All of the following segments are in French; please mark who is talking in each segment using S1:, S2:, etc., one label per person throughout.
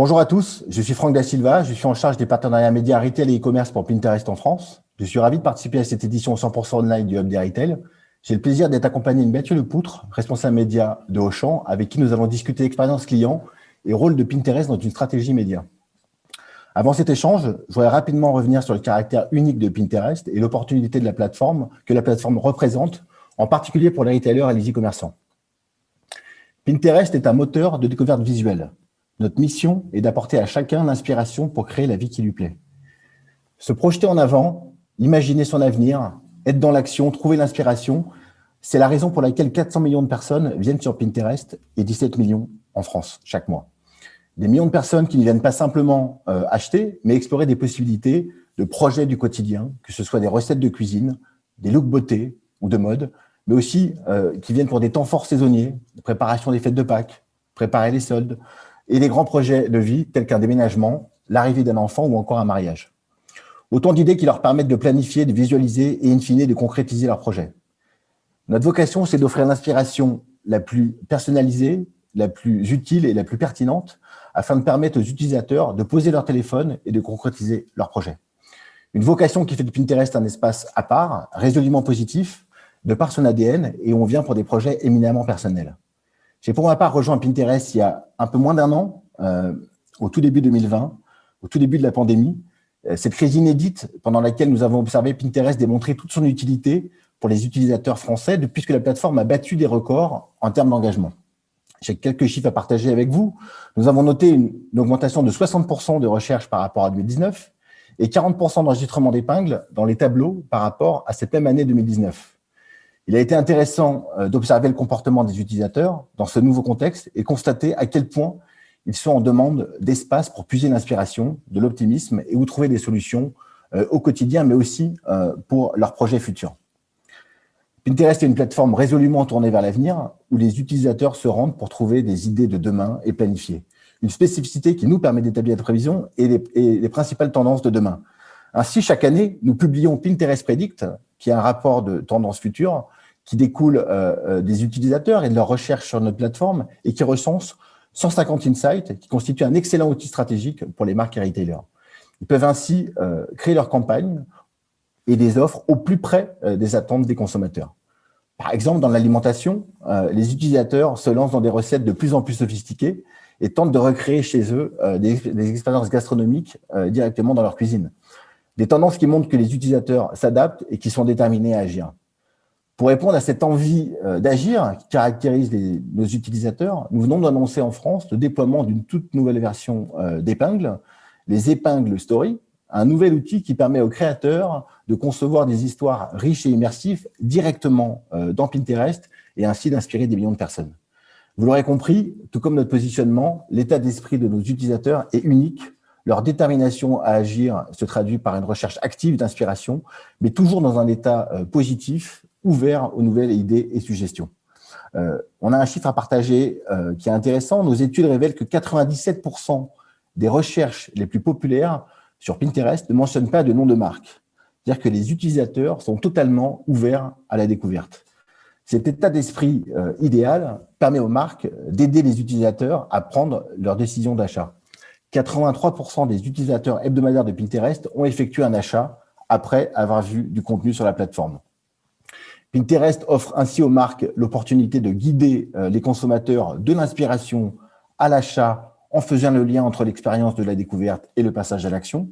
S1: Bonjour à tous, je suis Franck Da Silva, je suis en charge des partenariats médias retail et e-commerce pour Pinterest en France. Je suis ravi de participer à cette édition 100% online du Hub des Retail. J'ai le plaisir d'être accompagné de Mathieu Lepoutre, responsable média de Auchan, avec qui nous allons discuter expérience client et rôle de Pinterest dans une stratégie média. Avant cet échange, je voudrais rapidement revenir sur le caractère unique de Pinterest et l'opportunité de la plateforme que la plateforme représente, en particulier pour les retailers et les e-commerçants. Pinterest est un moteur de découverte visuelle. Notre mission est d'apporter à chacun l'inspiration pour créer la vie qui lui plaît. Se projeter en avant, imaginer son avenir, être dans l'action, trouver l'inspiration, c'est la raison pour laquelle 400 millions de personnes viennent sur Pinterest et 17 millions en France chaque mois. Des millions de personnes qui ne viennent pas simplement acheter, mais explorer des possibilités de projets du quotidien, que ce soit des recettes de cuisine, des looks beauté ou de mode, mais aussi qui viennent pour des temps forts saisonniers, préparation des fêtes de Pâques, préparer les soldes, et des grands projets de vie tels qu'un déménagement, l'arrivée d'un enfant ou encore un mariage. Autant d'idées qui leur permettent de planifier, de visualiser et in fine de concrétiser leurs projets. Notre vocation, c'est d'offrir l'inspiration la plus personnalisée, la plus utile et la plus pertinente afin de permettre aux utilisateurs de poser leur téléphone et de concrétiser leurs projets. Une vocation qui fait de Pinterest un espace à part, résolument positif, de par son ADN, et on vient pour des projets éminemment personnels. J'ai pour ma part rejoint Pinterest il y a un peu moins d'un an, au tout début 2020, au tout début de la pandémie. Cette crise inédite pendant laquelle nous avons observé Pinterest démontrer toute son utilité pour les utilisateurs français, puisque la plateforme a battu des records en termes d'engagement. J'ai quelques chiffres à partager avec vous. Nous avons noté une augmentation de 60% de recherche par rapport à 2019 et 40% d'enregistrement d'épingles dans les tableaux par rapport à cette même année 2019. Il a été intéressant d'observer le comportement des utilisateurs dans ce nouveau contexte et constater à quel point ils sont en demande d'espace pour puiser l'inspiration, de l'optimisme et où trouver des solutions au quotidien, mais aussi pour leurs projets futurs. Pinterest est une plateforme résolument tournée vers l'avenir où les utilisateurs se rendent pour trouver des idées de demain et planifier. Une spécificité qui nous permet d'établir des prévisions et les principales tendances de demain. Ainsi, chaque année, nous publions Pinterest Predict, qui est un rapport de tendance future qui découle des utilisateurs et de leurs recherches sur notre plateforme et qui recense 150 insights qui constituent un excellent outil stratégique pour les marques et retailers. Ils peuvent ainsi créer leurs campagnes et des offres au plus près des attentes des consommateurs. Par exemple, dans l'alimentation, les utilisateurs se lancent dans des recettes de plus en plus sophistiquées et tentent de recréer chez eux des expériences gastronomiques directement dans leur cuisine. Des tendances qui montrent que les utilisateurs s'adaptent et qui sont déterminés à agir. Pour répondre à cette envie d'agir qui caractérise nos utilisateurs, nous venons d'annoncer en France le déploiement d'une toute nouvelle version d'épingles, les épingles Story, un nouvel outil qui permet aux créateurs de concevoir des histoires riches et immersives directement dans Pinterest et ainsi d'inspirer des millions de personnes. Vous l'aurez compris, tout comme notre positionnement, l'état d'esprit de nos utilisateurs est unique. Leur détermination à agir se traduit par une recherche active d'inspiration, mais toujours dans un état positif, ouvert aux nouvelles idées et suggestions. On a un chiffre à partager qui est intéressant. Nos études révèlent que 97% des recherches les plus populaires sur Pinterest ne mentionnent pas de nom de marque. C'est-à-dire que les utilisateurs sont totalement ouverts à la découverte. Cet état d'esprit idéal permet aux marques d'aider les utilisateurs à prendre leurs décisions d'achat. 83% des utilisateurs hebdomadaires de Pinterest ont effectué un achat après avoir vu du contenu sur la plateforme. Pinterest offre ainsi aux marques l'opportunité de guider les consommateurs de l'inspiration à l'achat en faisant le lien entre l'expérience de la découverte et le passage à l'action.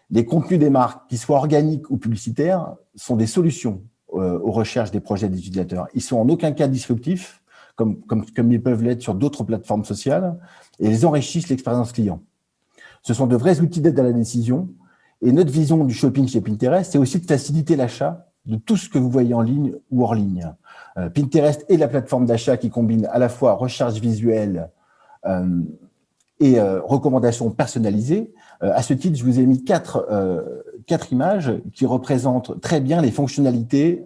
S1: Les contenus des marques, qu'ils soient organiques ou publicitaires, sont des solutions aux recherches des projets des utilisateurs. Ils sont en aucun cas disruptifs, comme ils peuvent l'être sur d'autres plateformes sociales, et ils enrichissent l'expérience client. Ce sont de vrais outils d'aide à la décision. Et notre vision du shopping chez Pinterest, c'est aussi de faciliter l'achat de tout ce que vous voyez en ligne ou hors ligne. Pinterest est la plateforme d'achat qui combine à la fois recherche visuelle et recommandations personnalisées. À ce titre, je vous ai mis quatre images qui représentent très bien les fonctionnalités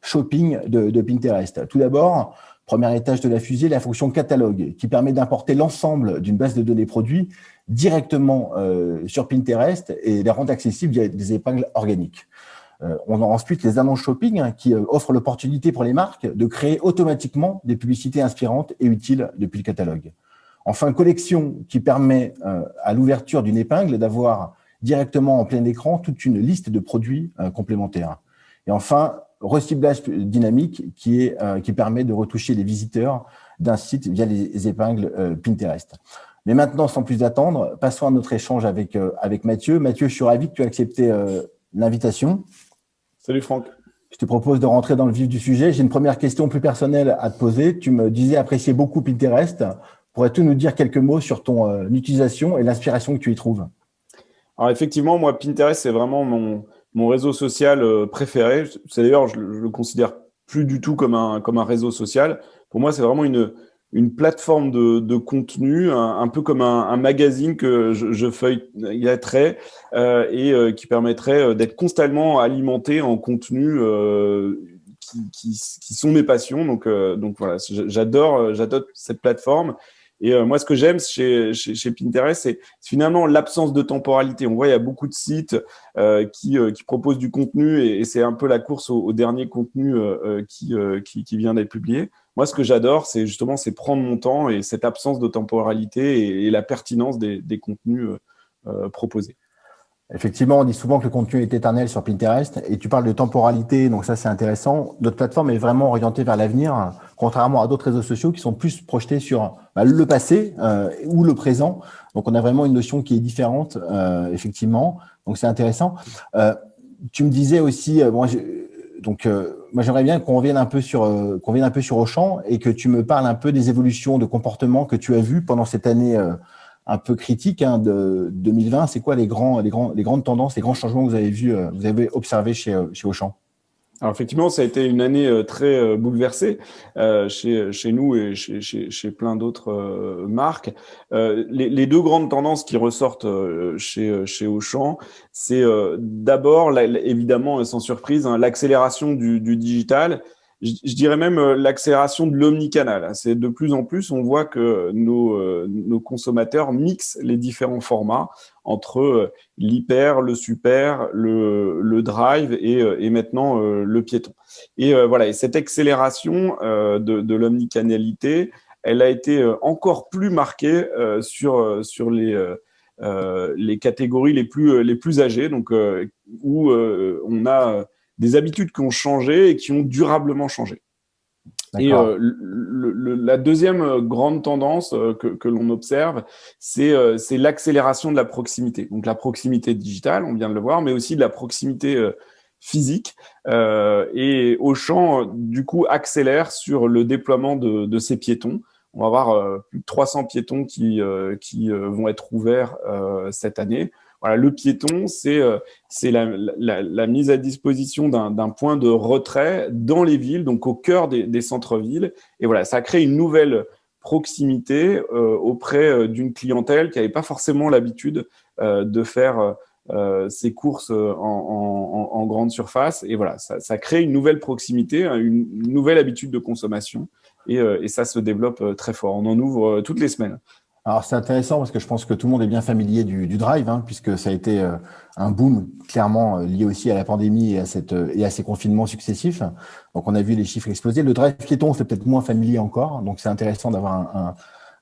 S1: shopping de Pinterest. Tout d'abord, premier étage de la fusée, la fonction catalogue qui permet d'importer l'ensemble d'une base de données produits directement sur Pinterest et les rendre accessibles via des épingles organiques. On a ensuite les annonces shopping qui offrent l'opportunité pour les marques de créer automatiquement des publicités inspirantes et utiles depuis le catalogue. Enfin, collection qui permet à l'ouverture d'une épingle d'avoir directement en plein écran toute une liste de produits complémentaires. Et enfin, reciblage dynamique qui permet de retoucher les visiteurs d'un site via les épingles Pinterest. Mais maintenant, sans plus attendre, passons à notre échange avec Mathieu. Mathieu, je suis ravi que tu aies accepté l'invitation.
S2: Salut Franck.
S1: Je te propose de rentrer dans le vif du sujet. J'ai une première question plus personnelle à te poser. Tu me disais apprécier beaucoup Pinterest. Pourrais-tu nous dire quelques mots sur ton utilisation et l'inspiration que tu y trouves?
S2: Alors effectivement, moi, Pinterest, c'est vraiment mon réseau social préféré. C'est d'ailleurs, je le considère plus du tout comme un réseau social. Pour moi, c'est vraiment une plateforme de contenu, un peu comme un magazine que je feuilleterais qui permettrait d'être constamment alimenté en contenus qui sont mes passions. Donc voilà, j'adore cette plateforme. Et moi, ce que j'aime chez Pinterest, c'est finalement l'absence de temporalité. On voit, il y a beaucoup de sites qui proposent du contenu et c'est un peu la course au dernier contenu qui vient d'être publié. Moi, ce que j'adore, c'est prendre mon temps et cette absence de temporalité et la pertinence des contenus proposés.
S1: Effectivement, on dit souvent que le contenu est éternel sur Pinterest et tu parles de temporalité, donc ça c'est intéressant. Notre plateforme est vraiment orientée vers l'avenir, contrairement à d'autres réseaux sociaux qui sont plus projetés sur le passé ou le présent. Donc on a vraiment une notion qui est différente, effectivement. Donc c'est intéressant. Tu me disais aussi, moi j'aimerais bien qu'on revienne un peu sur Auchan et que tu me parles un peu des évolutions de comportement que tu as vues pendant cette année un peu critique de 2020. C'est quoi les grandes tendances, les grands changements que vous avez observés chez Auchan?
S2: Alors effectivement, ça a été une année très bouleversée chez nous et chez plein d'autres marques. Les deux grandes tendances qui ressortent chez Auchan, c'est d'abord, évidemment, sans surprise, hein, l'accélération du digital. Je dirais même l'accélération de l'omnicanal. C'est de plus en plus, on voit que nos consommateurs mixent les différents formats entre l'hyper, le super, le drive et maintenant le piéton. Et voilà, et cette accélération de l'omnicanalité, elle a été encore plus marquée sur les catégories les plus âgées, donc où on a des habitudes qui ont changé et qui ont durablement changé. Et
S1: D'accord.
S2: la deuxième grande tendance que l'on observe, c'est l'accélération de la proximité. Donc la proximité digitale, on vient de le voir, mais aussi de la proximité physique. Et Auchan, du coup, accélère sur le déploiement de ces piétons. On va avoir plus de 300 piétons qui vont être ouverts cette année. Voilà, le piéton, c'est la mise à disposition d'un point de retrait dans les villes, donc au cœur des centres-villes. Et voilà, ça crée une nouvelle proximité auprès d'une clientèle qui n'avait pas forcément l'habitude de faire ses courses en grande surface. Et voilà, ça crée une nouvelle proximité, une nouvelle habitude de consommation. Et ça se développe très fort. On en ouvre toutes les semaines.
S1: Alors c'est intéressant parce que je pense que tout le monde est bien familier du drive, hein, puisque ça a été un boom clairement lié aussi à la pandémie et à ces confinements successifs. Donc on a vu les chiffres exploser. Le drive piéton, c'est peut-être moins familier encore, donc c'est intéressant d'avoir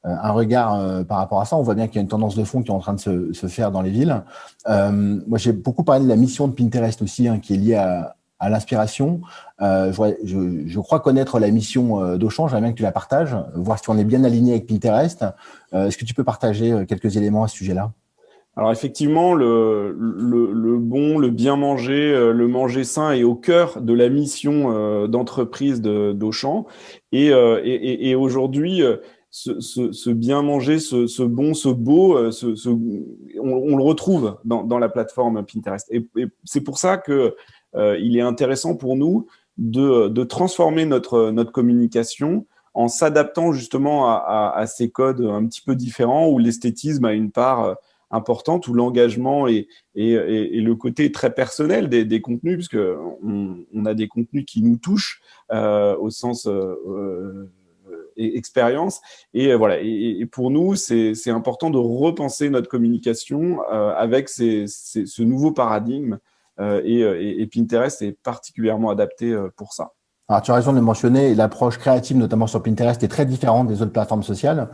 S1: un regard par rapport à ça. On voit bien qu'il y a une tendance de fond qui est en train de se faire dans les villes. Moi j'ai beaucoup parlé de la mission de Pinterest aussi, hein, qui est liée à l'inspiration. Je crois connaître la mission d'Auchan, j'aimerais bien que tu la partages, voir si on est bien aligné avec Pinterest. Est-ce que tu peux partager quelques éléments à ce sujet-là?
S2: Alors effectivement, le bien manger, le manger sain est au cœur de la mission d'entreprise d'Auchan. Et aujourd'hui, ce bien manger, ce bon, ce beau, on le retrouve dans la plateforme Pinterest. Et c'est pour ça que il est intéressant pour nous de transformer notre communication en s'adaptant justement à ces codes un petit peu différents où l'esthétisme a une part importante, où l'engagement et le côté très personnel des contenus, puisque on a des contenus qui nous touchent au sens expérience. Et voilà. Et pour nous, c'est important de repenser notre communication avec ce nouveau paradigme. Et Pinterest est particulièrement adapté pour ça.
S1: Alors, tu as raison de le mentionner, l'approche créative, notamment sur Pinterest, est très différente des autres plateformes sociales,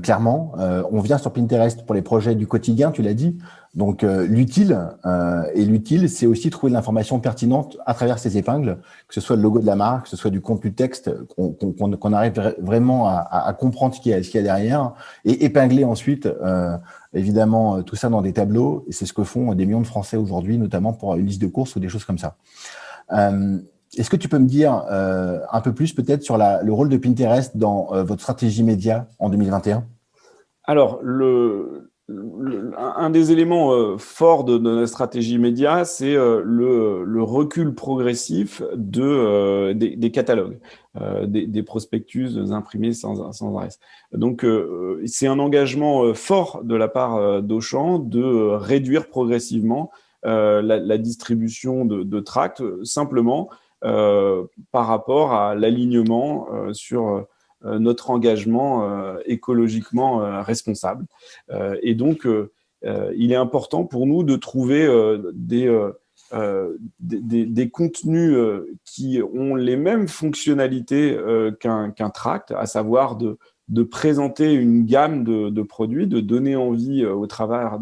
S1: clairement. On vient sur Pinterest pour les projets du quotidien, tu l'as dit. Donc, l'utile, c'est aussi trouver de l'information pertinente à travers ces épingles, que ce soit le logo de la marque, que ce soit du contenu texte, qu'on arrive vraiment à comprendre ce qu'il y a derrière, et épingler ensuite, évidemment, tout ça dans des tableaux. Et c'est ce que font des millions de Français aujourd'hui, notamment pour une liste de courses ou des choses comme ça. Est-ce que tu peux me dire un peu plus peut-être sur le rôle de Pinterest dans votre stratégie média en 2021?
S2: Alors, un des éléments forts de notre stratégie média, c'est le recul progressif des catalogues, des prospectus imprimés sans arrêt. Donc, c'est un engagement fort de la part d'Auchan de réduire progressivement la distribution de tracts, simplement par rapport à l'alignement sur notre engagement écologiquement responsable. Et donc, il est important pour nous de trouver des contenus qui ont les mêmes fonctionnalités qu'un tract, à savoir de présenter une gamme de produits, de donner envie au travers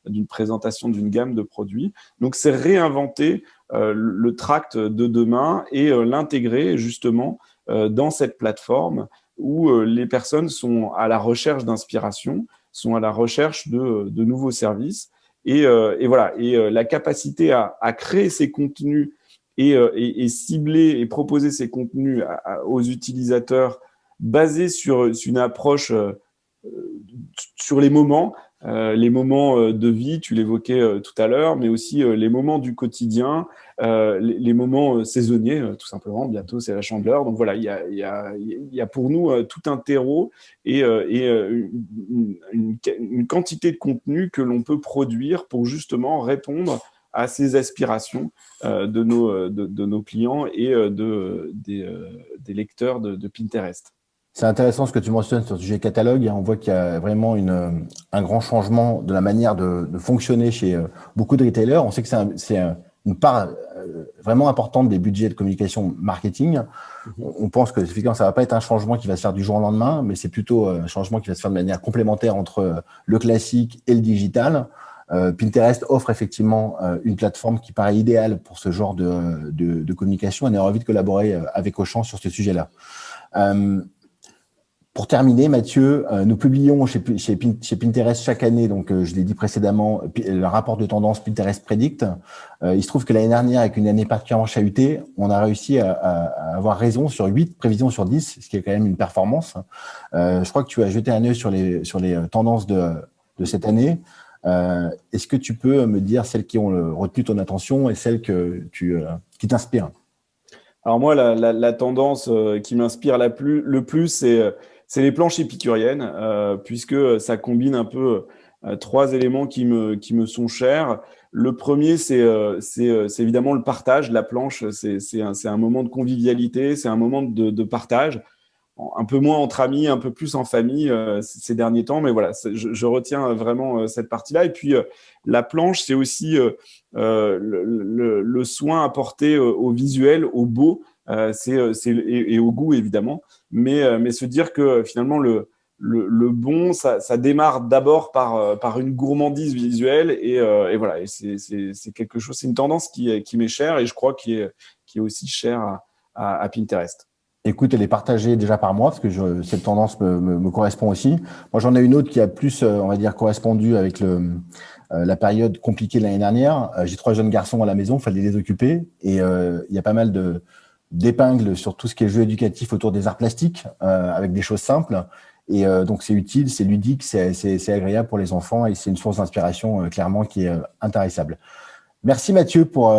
S2: d'une présentation d'une gamme de produits. Donc, c'est réinventer le tract de demain et l'intégrer justement dans cette plateforme où les personnes sont à la recherche d'inspiration, sont à la recherche de nouveaux services. Et voilà. Et la capacité à créer ces contenus et cibler et proposer ces contenus aux utilisateurs basés sur une approche sur les moments de vie, tu l'évoquais tout à l'heure, mais aussi les moments du quotidien, les moments saisonniers, tout simplement. Bientôt, c'est la Chandeleur. Donc voilà, il y a pour nous tout un terreau et une quantité de contenu que l'on peut produire pour justement répondre à ces aspirations de nos clients et des lecteurs de Pinterest.
S1: C'est intéressant ce que tu mentionnes sur le sujet catalogue. On voit qu'il y a vraiment un grand changement de la manière de fonctionner chez beaucoup de retailers. On sait que c'est une part vraiment importante des budgets de communication marketing. On pense que effectivement, ça va pas être un changement qui va se faire du jour au lendemain, mais c'est plutôt un changement qui va se faire de manière complémentaire entre le classique et le digital. Pinterest offre effectivement une plateforme qui paraît idéale pour ce genre de communication. On a envie de collaborer avec Auchan sur ce sujet-là. Pour terminer, Mathieu, nous publions chez Pinterest chaque année, donc je l'ai dit précédemment, le rapport de tendance Pinterest Predict. Il se trouve que l'année dernière, avec une année particulièrement chahutée, on a réussi à avoir raison sur 8 prévisions sur 10, ce qui est quand même une performance. Je crois que tu as jeté un œil sur les tendances de cette année. Est-ce que tu peux me dire celles qui ont retenu ton attention et celles qui t'inspirent?
S2: Alors moi, la tendance qui m'inspire le plus, c'est les planches épicuriennes, puisque ça combine un peu trois éléments qui me sont chers. Le premier, c'est évidemment le partage. La planche, c'est un moment de convivialité, c'est un moment de partage, un peu moins entre amis, un peu plus en famille ces derniers temps. Mais voilà, je retiens vraiment cette partie-là. Et puis, la planche, c'est aussi le soin apporté au visuel, au beau, et au goût, évidemment. Mais se dire que finalement, le bon, ça démarre d'abord par une gourmandise visuelle. Et voilà, et c'est quelque chose, c'est une tendance qui m'est chère et je crois qui est aussi chère à Pinterest.
S1: Écoute, elle est partagée déjà par moi parce que cette tendance me correspond aussi. Moi, j'en ai une autre qui a plus, on va dire, correspondu avec la période compliquée de l'année dernière. J'ai 3 jeunes garçons à la maison, il fallait les occuper et il y a pas mal d'épingles sur tout ce qui est jeu éducatif autour des arts plastiques avec des choses simples. Et donc, c'est utile, c'est ludique, c'est agréable pour les enfants et c'est une source d'inspiration clairement qui est intarissable. Merci Mathieu pour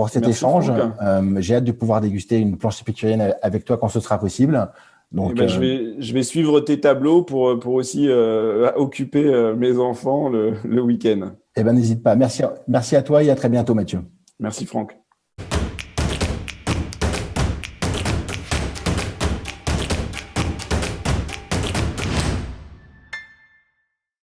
S1: cet échange. J'ai hâte de pouvoir déguster une planche épicurienne avec toi quand ce sera possible. Donc,
S2: je vais suivre tes tableaux pour aussi occuper mes enfants le week-end.
S1: Eh ben, n'hésite pas. Merci à toi et à très bientôt Mathieu.
S2: Merci Franck.